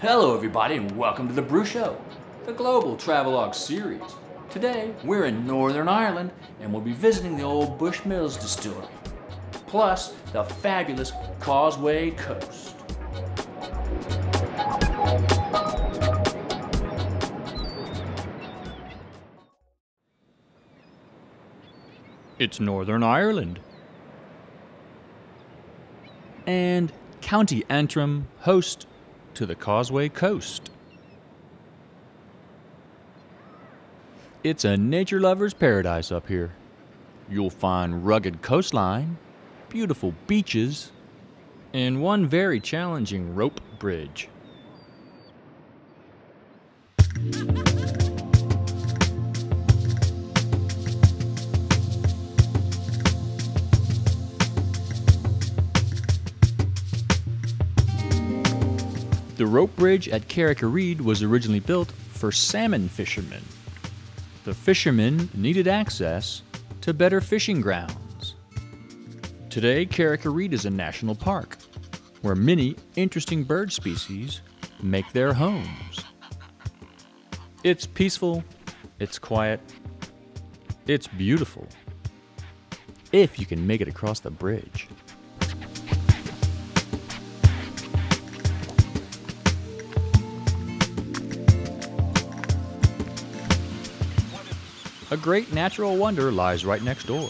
Hello everybody and welcome to the Brewshow, the global travelogue series. Today we're in Northern Ireland and we'll be visiting the Old Bushmills distillery, plus the fabulous Causeway coast. It's Northern Ireland. And County Antrim, host to the Causeway coast. It's a nature lover's paradise up here. You'll find rugged coastline, beautiful beaches, and one very challenging rope bridge. The rope bridge at Carrick-a-Reid was originally built for salmon fishermen. The fishermen needed access to better fishing grounds. Today, Carrick-a-Reid is a national park where many interesting bird species make their homes. It's peaceful, it's quiet, it's beautiful, if you can make it across the bridge. A great natural wonder lies right next door.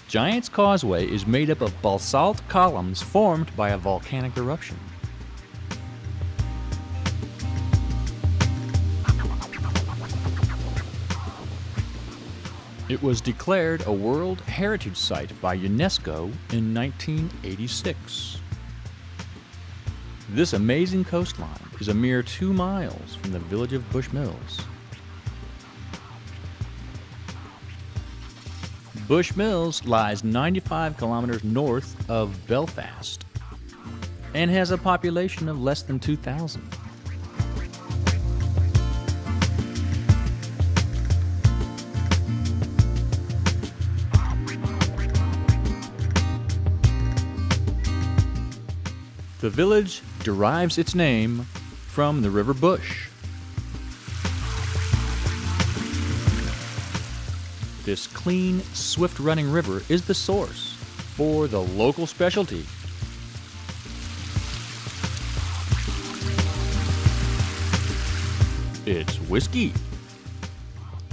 Giant's Causeway is made up of basalt columns formed by a volcanic eruption. It was declared a World Heritage Site by UNESCO in 1986. This amazing coastline is a mere 2 miles from the village of Bushmills. Bushmills lies 95 kilometers north of Belfast and has a population of less than 2,000. The village derives its name from the River Bush. This clean, swift-running river is the source for the local specialty. It's whiskey.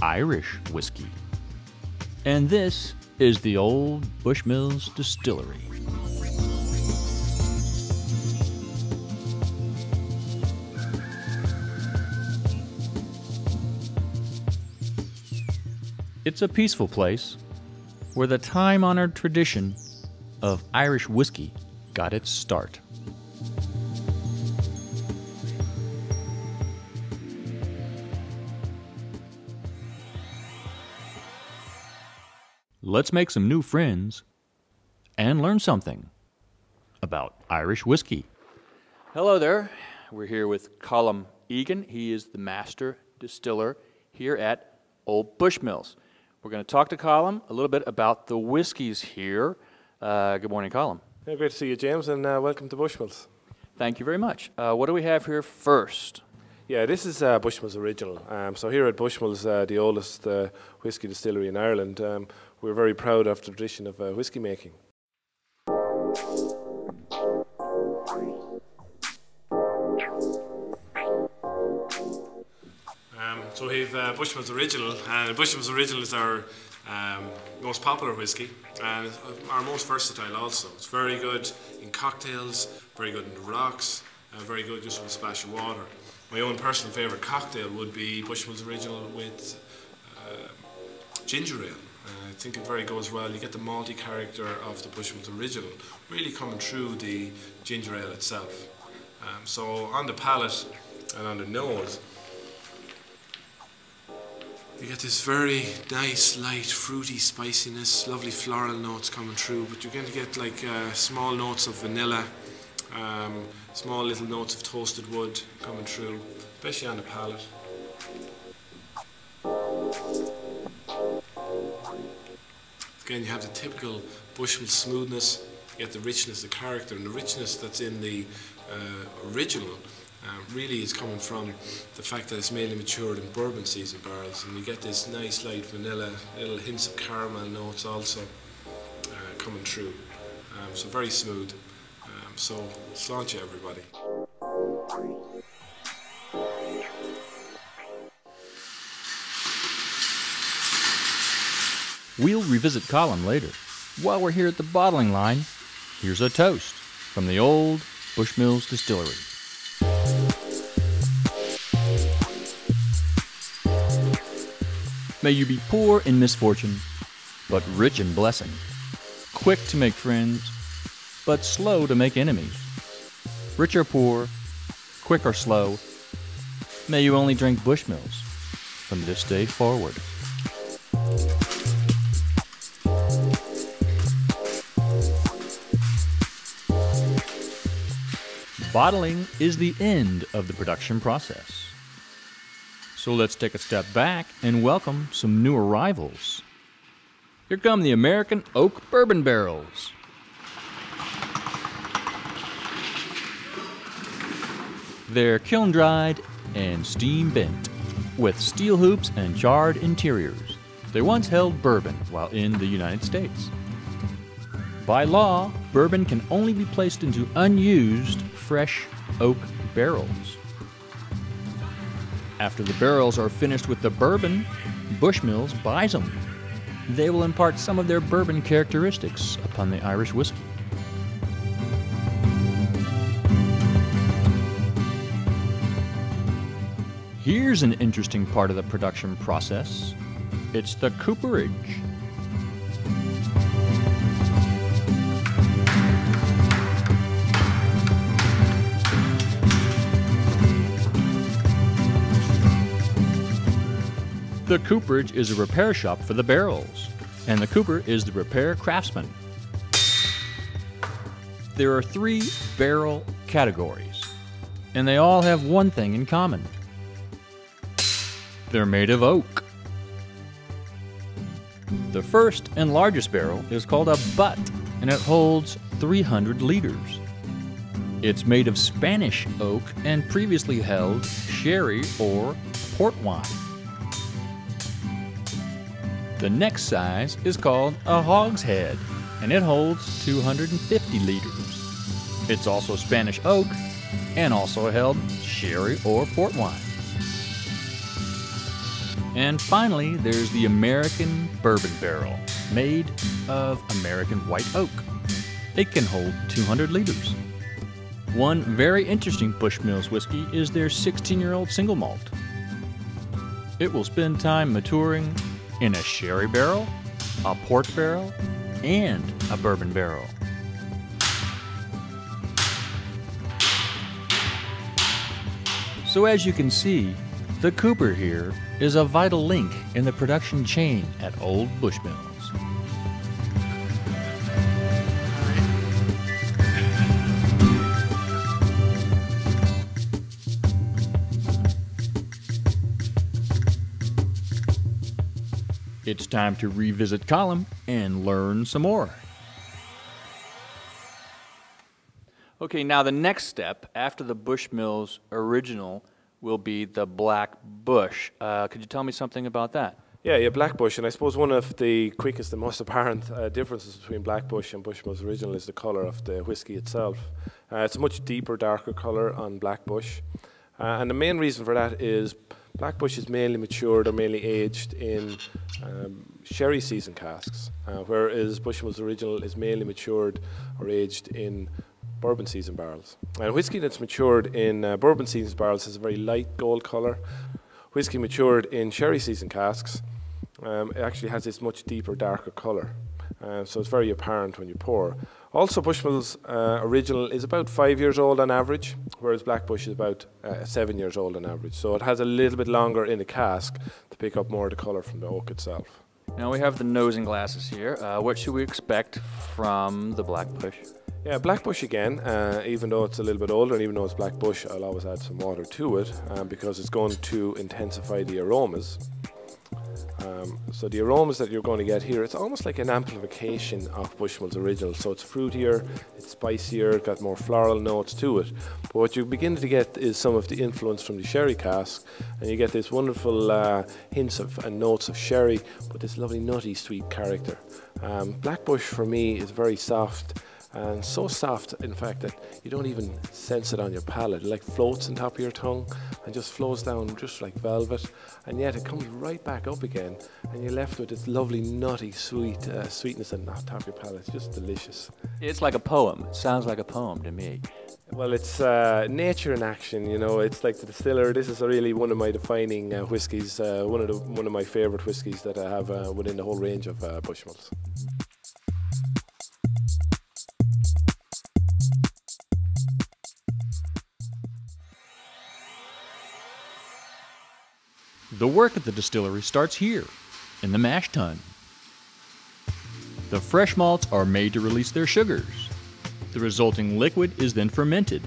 Irish whiskey. And this is the Old Bushmills Distillery. It's a peaceful place where the time-honored tradition of Irish whiskey got its start. Let's make some new friends and learn something about Irish whiskey. Hello there. We're here with Colm Egan. He is the master distiller here at Old Bushmills. We're going to talk to Colm a little bit about the whiskeys here. Good morning, Colm. Yeah, great to see you, James, and welcome to Bushmills. Thank you very much. What do we have here first? Yeah, this is Bushmills Original. So here at Bushmills, the oldest whisky distillery in Ireland, we're very proud of the tradition of whisky making. So we have Bushmills Original, and Bushmills Original is our most popular whisky and our most versatile also. It's very good in cocktails, very good in the rocks, very good just with a splash of water. My own personal favourite cocktail would be Bushmills Original with ginger ale. I think it very goes well. You get the malty character of the Bushmills Original really coming through the ginger ale itself. So on the palate and on the nose, you get this very nice, light, fruity spiciness, lovely floral notes coming through, but you're going to get like small notes of vanilla, small little notes of toasted wood coming through, especially on the palate. Again, you have the typical Bushmill smoothness yet the richness, the character and the richness that's in the original really is coming from the fact that it's mainly matured in bourbon season barrels, and you get this nice light vanilla, little hints of caramel notes also coming through. So very smooth. So let's launch it, everybody. We'll revisit Colin later. While we're here at the bottling line, here's a toast from the Old Bushmills Distillery. May you be poor in misfortune, but rich in blessing. Quick to make friends, but slow to make enemies. Rich or poor, quick or slow, may you only drink Bushmills from this day forward. Bottling is the end of the production process. So let's take a step back and welcome some new arrivals. Here come the American Oak Bourbon Barrels. They're kiln dried and steam bent, with steel hoops and charred interiors. They once held bourbon while in the United States. By law, bourbon can only be placed into unused, fresh oak barrels. After the barrels are finished with the bourbon, Bushmills buys them. They will impart some of their bourbon characteristics upon the Irish whiskey. Here's an interesting part of the production process. It's the cooperage. The cooperage is a repair shop for the barrels, and the cooper is the repair craftsman. There are 3 barrel categories, and they all have one thing in common. They're made of oak. The first and largest barrel is called a butt, and it holds 300 liters. It's made of Spanish oak and previously held sherry or port wine. The next size is called a hogshead, and it holds 250 liters. It's also Spanish oak and also held sherry or port wine. And finally, there's the American Bourbon Barrel, made of American white oak. It can hold 200 liters. One very interesting Bushmills whiskey is their 16-year-old single malt. It will spend time maturing in a sherry barrel, a port barrel, and a bourbon barrel. So as you can see, the cooper here is a vital link in the production chain at Old Bushmills. It's time to revisit Colin and learn some more. Okay, now the next step after the Bushmills original will be the Black Bush. Could you tell me something about that? Yeah, Black Bush, and I suppose one of the quickest and most apparent differences between Black Bush and Bushmills Original is the colour of the whiskey itself. It's a much deeper, darker colour on Black Bush, and the main reason for that is Black Bush is mainly matured or mainly aged in sherry season casks, whereas Bushmills Original is mainly matured or aged in bourbon season barrels. And whiskey that's matured in bourbon season barrels has a very light gold colour. Whiskey matured in sherry season casks it actually has this much deeper, darker colour. So it's very apparent when you pour. Also, Bushmills Original is about 5 years old on average, whereas Black Bush is about 7 years old on average. So it has a little bit longer in the cask to pick up more of the colour from the oak itself. Now we have the nosing glasses here. What should we expect from the Black Bush? Yeah, Black Bush again, even though it's a little bit older and even though it's Black Bush, I'll always add some water to it because it's going to intensify the aromas. So the aromas that you're going to get here, it's almost like an amplification of Bushmills Original. So it's fruitier, it's spicier, got more floral notes to it. But what you begin to get is some of the influence from the sherry cask, and you get this wonderful hints of and notes of sherry, but this lovely nutty sweet character. Black Bush for me is very soft, and so soft in fact that you don't even sense it on your palate. It like floats on top of your tongue and just flows down just like velvet, and yet it comes right back up again, and you're left with this lovely nutty sweetness on top of your palate. It's just delicious. It's like a poem. It sounds like a poem to me. Well, it's nature in action, you know. It's like the distiller. This is really one of my defining whiskies, one of my favourite whiskies that I have within the whole range of Bushmills. The work at the distillery starts here, in the mash tun. The fresh malts are made to release their sugars. The resulting liquid is then fermented.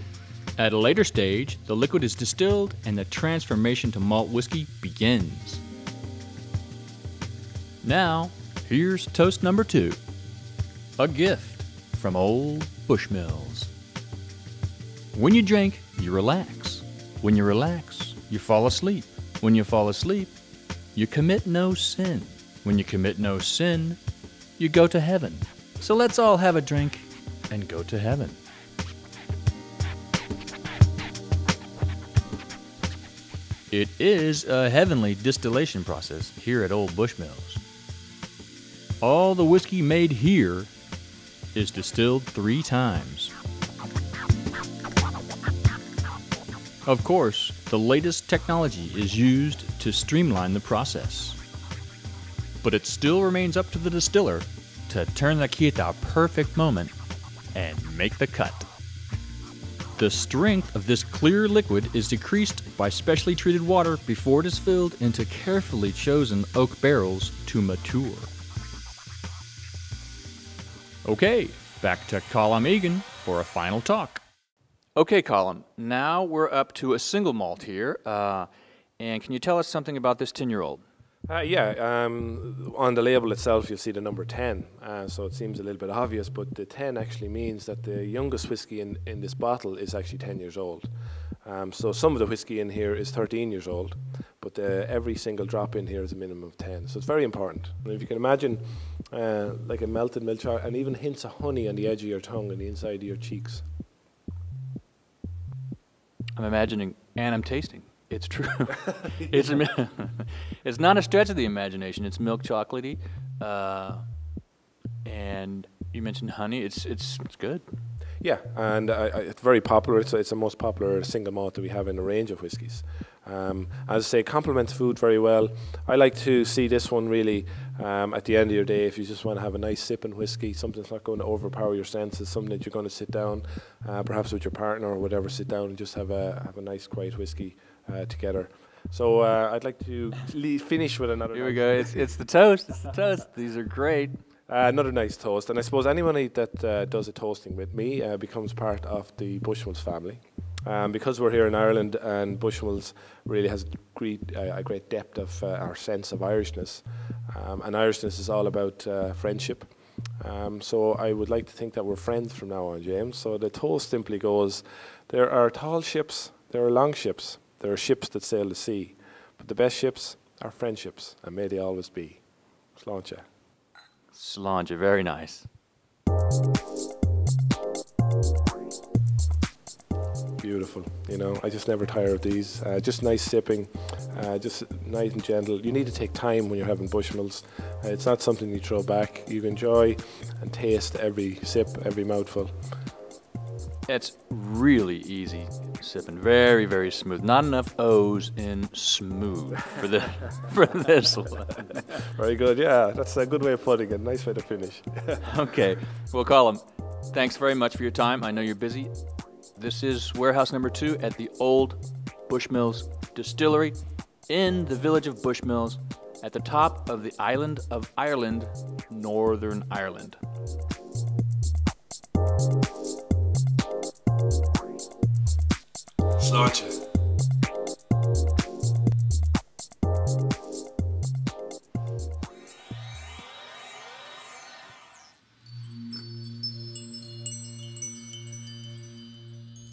At a later stage, the liquid is distilled and the transformation to malt whiskey begins. Now, here's toast number 2. A gift from Old Bushmills. When you drink, you relax. When you relax, you fall asleep. When you fall asleep, you commit no sin. When you commit no sin, you go to heaven. So let's all have a drink and go to heaven. It is a heavenly distillation process here at Old Bushmills. All the whiskey made here is distilled 3 times. Of course, the latest technology is used to streamline the process. But it still remains up to the distiller to turn the key at the perfect moment and make the cut. The strength of this clear liquid is decreased by specially treated water before it is filled into carefully chosen oak barrels to mature. Okay, back to Colm Egan for a final talk. Okay, Colm, now we're up to a single malt here, and can you tell us something about this 10-year-old? On the label itself you'll see the number 10, so it seems a little bit obvious, but the 10 actually means that the youngest whiskey in this bottle is actually 10 years old. So some of the whiskey in here is 13 years old, but every single drop in here is a minimum of 10, so it's very important. And if you can imagine like a melted milk chocolate and even hints of honey on the edge of your tongue and the inside of your cheeks. I'm imagining and I'm tasting. It's true. It's not a stretch of the imagination. It's milk chocolatey, and you mentioned honey. It's good. Yeah, and it's very popular. It's the most popular single malt that we have in a range of whiskies. As I say, complements food very well. I like to see this one really at the end of your day, if you just want to have a nice sipping whiskey, something that's not going to overpower your senses, something that you're going to sit down, perhaps with your partner or whatever, sit down and just have a nice quiet whiskey together. So I'd like to finish with another. Here we go. It's the toast. It's the toast. These are great. Another nice toast, and I suppose anybody that does a toasting with me becomes part of the Bushmills family. Because we're here in Ireland, and Bushmills really has a great depth of our sense of Irishness, and Irishness is all about friendship. So I would like to think that we're friends from now on, James. So the toast simply goes: there are tall ships, there are long ships, there are ships that sail the sea, but the best ships are friendships, and may they always be. Sláinte. Sláinte, very nice. Beautiful, you know, I just never tire of these. Just nice sipping, just nice and gentle. You need to take time when you're having Bushmills. It's not something you throw back. You enjoy and taste every sip, every mouthful. It's really easy sipping, very, very smooth. Not enough O's in smooth for this one. Very good, yeah, that's a good way of putting it. Nice way to finish. Okay, well, Colm, thanks very much for your time. I know you're busy. This is warehouse number 2 at the Old Bushmills Distillery in the village of Bushmills at the top of the island of Ireland, Northern Ireland. Sláinte.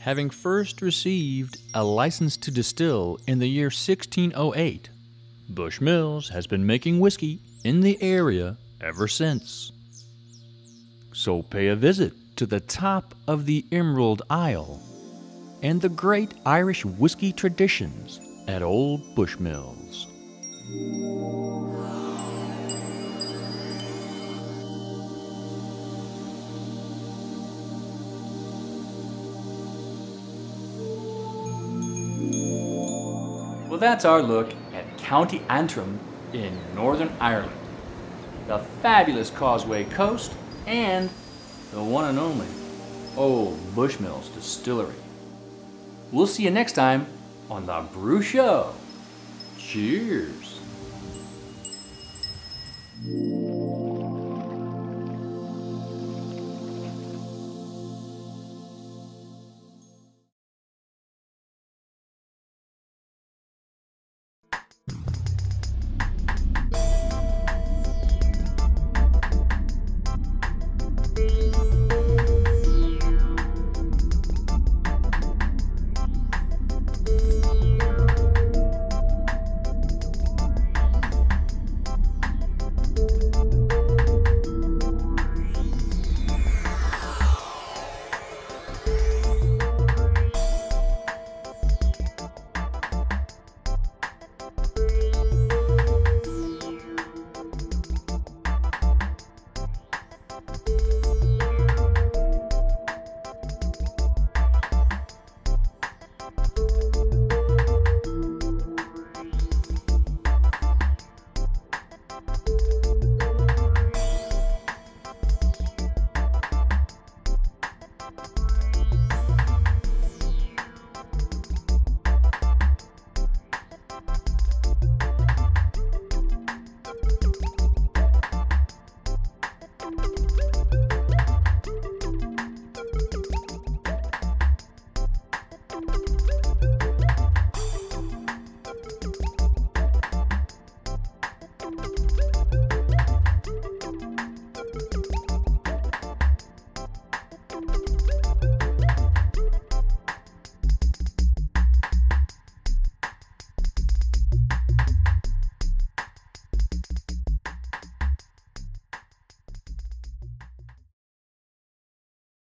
having first received a license to distill in the year 1608. Bushmills has been making whiskey in the area ever since. So pay a visit to the top of the Emerald Isle and the great Irish whiskey traditions at Old Bushmills. Well, that's our look at County Antrim in Northern Ireland, the fabulous Causeway Coast, and the one and only Old Bushmills Distillery. We'll see you next time on the Brewshow. Cheers.